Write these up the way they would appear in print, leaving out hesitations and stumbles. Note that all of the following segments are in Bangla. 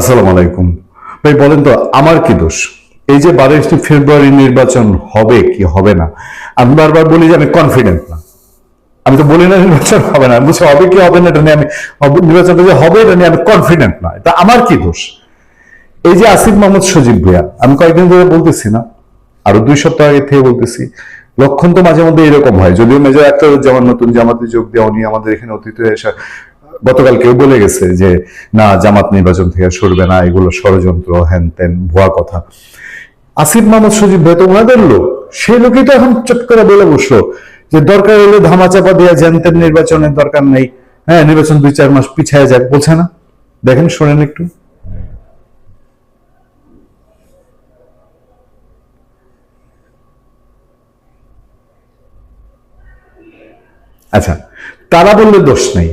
আসসালামু আলাইকুম। ভাই বলেন তো আমার কি দোষ? এই যে 22 ফেব্রুয়ারি নির্বাচন হবে কি হবে না, আমি বারবার বলি যে আমি কনফিডেন্ট না। আমি তো বলি না নির্বাচন হবে না, আমি বলছি হবে কি হবে না এটা নিয়ে আমি, নির্বাচনটা যে হবে এটা নিয়ে আমি কনফিডেন্ট না। এটা আমার কি দোষ? এই যে আসিফ মাহমুদ সজীব ভুঁইয়া, আমি কয়েকদিন ধরে বলতেছি না, আরো 2 সপ্তাহ আগে থেকে বলতেছি, লক্ষণ তো মাঝে মধ্যে এরকম হয়। যদিও মেজর আখতারুজ্জামান নতুন জামাতে যোগ দেওয়া, উনি আমাদের এখানে অতীতে এসে গতকাল কেউ বলে গেছে যে না জামাত নির্বাচন থেকে সরবে না, এগুলো ষড়যন্ত্র, হ্যান ত্যান ভুয়া কথা। আসিফ মাহমুদ সজীব ভাই তো ওনাদের লোক, সেই লোকই তো এখন চট করে বলে বসলো যে দরকার হলে ধামাচাপা দেওয়া জানতেন, নির্বাচনের দরকার নেই, হ্যাঁ নির্বাচন 2-4 মাস পিছায় যাক, বলছে না? দেখেন, শোনেন একটু। আচ্ছা, তারা বললে দোষ নেই।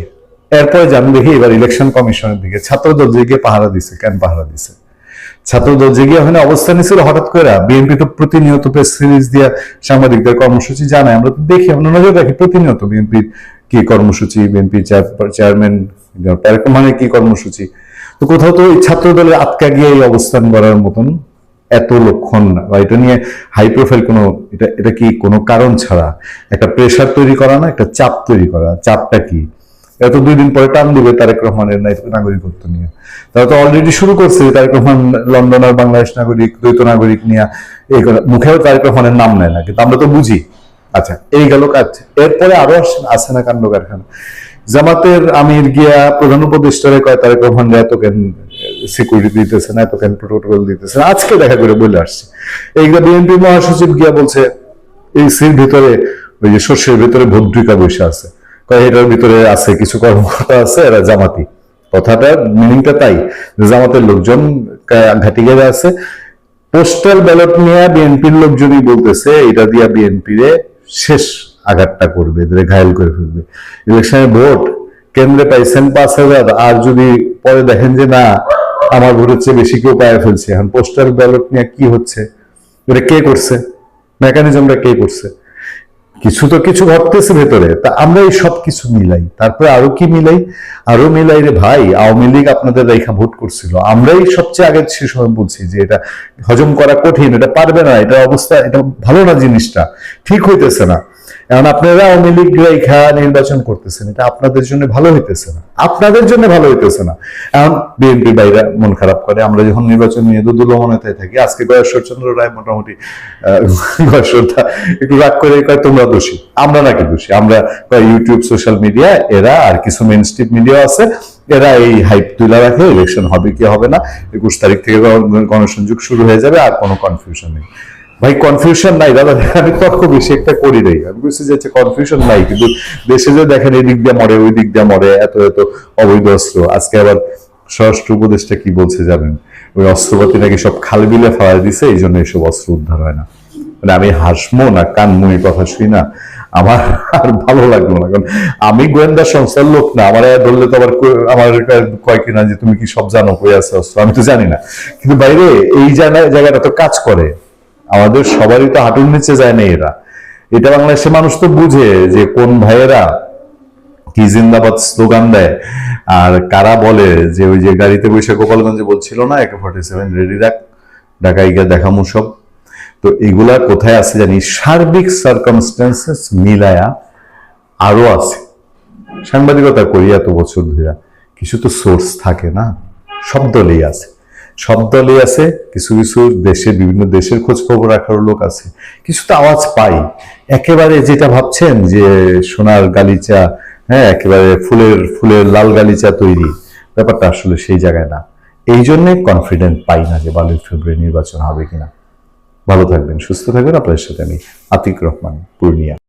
এরপরে যান দেখি এবার ইলেকশন কমিশনের দিকে, ছাত্রদল গিয়ে পাহারা দিছে। কেন পাহারা দিছে? ছাত্রদল গিয়ে ওখানে অবস্থান নিয়েছিল, হঠাৎ করে বিএনপি তো প্রতিনিয়ত প্রেস রিলিজ দিয়ে সাংবাদিকদের কর্মসূচি জানায়, আমরা তো দেখি, আমরা নজর রাখি প্রতিনিয়ত বিএনপির কি কর্মসূচি, বিএনপি চেয়ারম্যান তারেক রহমানের কি কর্মসূচি। তো কোথাও তো ওই ছাত্র দলের আটকা গিয়ে এই অবস্থান করার মতন এত লক্ষণ বা এটা নিয়ে হাই প্রোফাইল কোনো, এটা এটা কি কোনো কারণ ছাড়া একটা প্রেশার তৈরি করা না, একটা চাপ তৈরি করা? চাপটা কি? এত 2 দিন পরে টান দিবে তারেক রহমানের নাগরিকত্ব নিয়ে। তারা তো অলরেডি শুরু করছে, তারেক রহমান লন্ডন আর বাংলাদেশ নাগরিক, দ্বৈত নাগরিক নিয়ে এই মুখেও তারেক রহমানের নাম নেয় না, কিন্তু আমরা তো বুঝি। আচ্ছা, এই গেল কাজ। এরপরে আরো আসে না কাণ্ড কারখানা। জামাতের আমির গিয়া প্রধান উপদেষ্টারে কয় তারেক রহমান এত কেন সিকিউরিটি দিতেছে না, এত কেন প্রোটোকল দিতেছে না, আজকে দেখা করে বলে আসছে। এইগুলো বিএনপি মহাসচিব গিয়া বলছে এই সির ভিতরে, ওই যে শস্যের ভিতরে ভদ্রিকা বসে আছে, এটার ভিতরে আছে কিছু কর্মকর্তা আছে, এরা জামাতি। কথাটার মিনিংটা তাই, জামাতের লোকজন ঘাটিগেরা আছে। পোস্টাল ব্যালট নিয়ে বিএনপির লোকজনই বলতেছে এটা দিয়া বিএনপির শেষ আঘাতটা করবে, এদের ঘায়ল করে ফেলবে। ইলেকশনে ভোট কেন্দ্রে পাইছেন 5,000, আর যদি পরে দেখেন যে না আমার ভোটের চেয়ে বেশি কেউ পায়ে ফেলছে, এখন পোস্টাল ব্যালট নিয়ে কি হচ্ছে, এটা কে করছে, মেকানিজমটা কে করছে? কিছু তো কিছু ঘটতেছে ভেতরে। তা আমরা এই সব কিছু মিলাই, তারপরে আরো কি মিলাই? আরো মিলাই রে ভাই, আওয়ামী লীগ আপনাদের রেখা ভোট করছিল, আমরাই সবচেয়ে আগে সে সময় বলছি যে এটা হজম করা কঠিন, এটা পারবে না, এটা অবস্থা, এটা ভালো না, জিনিসটা ঠিক হইতেছে না। এখন আপনারা আওয়ামী লীগ রেখা নির্বাচন করতেছেন, এটা আপনাদের জন্য ভালো হইতেছে না, আপনাদের জন্য ভালো হইতেছে না। এখন বিএনপি বাইরা মন খারাপ করে, আমরা যখন নির্বাচন নিয়ে দুদুলমনতায় থাকি। আজকে গয়েশ্বরচন্দ্র রায় মোটামুটি গয়েশ্বরদা একটু রাগ করে কয় তোমরা দোষী, আমরা নাকি দোষী? আমরা ইউটিউব, সোশ্যাল মিডিয়া, এরা আর কিছু মেইন স্ট্রিম মিডিয়া আছে, এরা এই হাইপ তুলে রাখে, ইলেকশন হবে কি হবে না, 21 তারিখ থেকে গণসংযোগ শুরু হয়ে যাবে, আর কোনো কনফিউশন নেই। ভাই কনফিউশন নাই দাদা, আমি তর্ক বেশি একটা করি নাই, আমি বুঝতে চাইছি কনফিউশন নাই, কিন্তু দেশে যে দেখেন এই দিক দিয়ে মরে, ওই দিক দিয়ে মরে, এত এত অবৈধ অস্ত্র। আজকে আবার স্বরাষ্ট্র উপদেষ্টা কি বলছে জানেন? ওই অস্ত্রপাতি নাকি সব খাল বিলে ফেলা দিছে, এই জন্য এসব অস্ত্র উদ্ধার হয় না। মানে আমি হাসমো না কানমো এই কথা শুই না, আমার আর ভালো লাগলো না। কারণ আমি গোয়েন্দা সংস্থার লোক না, আমার ধরলে তো আবার আমার কয় কিনা যে তুমি কি সব জানো, কই আছে অস্ত্র, আমি তো জানি না। কিন্তু বাইরে এই জায়গাটা তো কাজ করে, আমাদের সবারই তো হাঁটুর নিচে যায় না এরা। এটা বাংলাদেশের মানুষ তো বুঝে যে কোন ভাইয়েরা কি জিন্দাবাদ স্লোগান দেয়, আর কারা বলে যে ওই যে গাড়িতে বসে গোপালগঞ্জে বলছিল না AK-47 রেডি রাখ, ঢাকায় গিয়ে দেখামু সব। তো এগুলা কোথায় আছে জানি, সার্বিক সার্কামস্টেন্সেস মিলায়া আরো আছে। সাংবাদিকতা করি এত বছর ধরে, কিছু তো সোর্স থাকে না, সব দলেই আছে, সব দলেই আছে। কিছু কিছু দেশে, বিভিন্ন দেশের খোঁজ খবর রাখার লোক আছে, কিছু তো আওয়াজ পাই। একেবারে যেটা ভাবছেন যে সোনার গালিচা, হ্যাঁ একেবারে ফুলের ফুলের লাল গালিচা তৈরি, ব্যাপারটা আসলে সেই জায়গায় না। এই জন্যে কনফিডেন্ট পাই না যে 22 ফেব্রুয়ারি নির্বাচন হবে কিনা। ভালো থাকবেন, সুস্থ থাকবেন। আপনাদের সাথে আমি আতিক রহমান, পূর্ণিয়া।